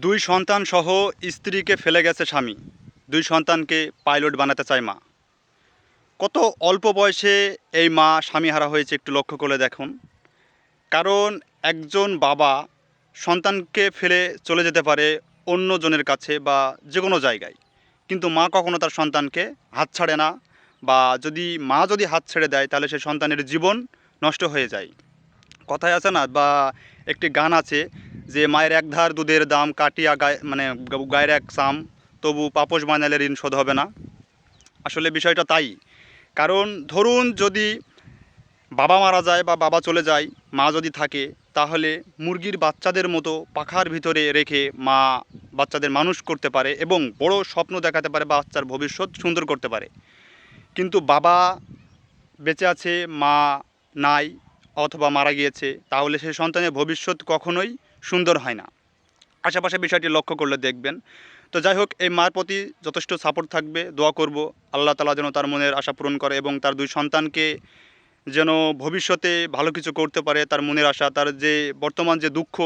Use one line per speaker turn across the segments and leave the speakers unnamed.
দুই সন্তান সহ স্ত্রীকে ফেলে গেছে স্বামী, দুই সন্তানকে পাইলট বানাতে চায় মা। কত অল্প বয়সে এই মা স্বামীহারা হয়েছে একটু লক্ষ্য করে দেখুন। কারণ একজন বাবা সন্তানকে ফেলে চলে যেতে পারে অন্য জনের কাছে বা যে কোনো জায়গায়, কিন্তু মা কখনো তার সন্তানকে হাত ছাড়ে না। বা মা যদি হাত ছেড়ে দেয় তাহলে সে সন্তানের জীবন নষ্ট হয়ে যায়। কথায় আছে না, বা একটি গান আছে যে মায়ের এক ধার দুধের দাম কাটিয়া গায়ে মানে গায়ের এক চাম, তবু পাপোশ বানালে ঋণ শোধ হবে না। আসলে বিষয়টা তাই। কারণ ধরুন যদি বাবা মারা যায় বা বাবা চলে যায়, মা যদি থাকে, তাহলে মুরগির বাচ্চাদের মতো পাখার ভিতরে রেখে মা বাচ্চাদের মানুষ করতে পারে এবং বড় স্বপ্ন দেখাতে পারে, বাচ্চার ভবিষ্যৎ সুন্দর করতে পারে। কিন্তু বাবা বেঁচে আছে, মা নাই অথবা মারা গিয়েছে, তাহলে সেই সন্তানের ভবিষ্যৎ কখনোই সুন্দর হয় না। আশেপাশে বিষয়টি লক্ষ্য করলে দেখবেন। তো যাই হোক, এই মার প্রতি যথেষ্ট সাপোর্ট থাকবে, দোয়া করব আল্লাহ তাআলা যেন তার মনের আশা পূরণ করে এবং তার দুই সন্তানকে যেন ভবিষ্যতে ভালো কিছু করতে পারে। তার মনের আশা, তার যে বর্তমান যে দুঃখ,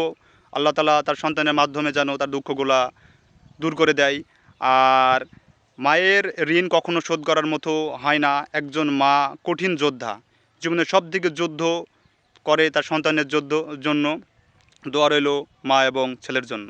আল্লাহ তাআলা তার সন্তানের মাধ্যমে যেন তার দুঃখগুলা দূর করে দেয়। আর মায়ের ঋণ কখনো শোধ করার মতো হয় না। একজন মা কঠিন যোদ্ধা, জীবনের সব দিকে যুদ্ধ করে তার সন্তানের জন্য। দোয়া রইল মা এবং ছেলের জন্য।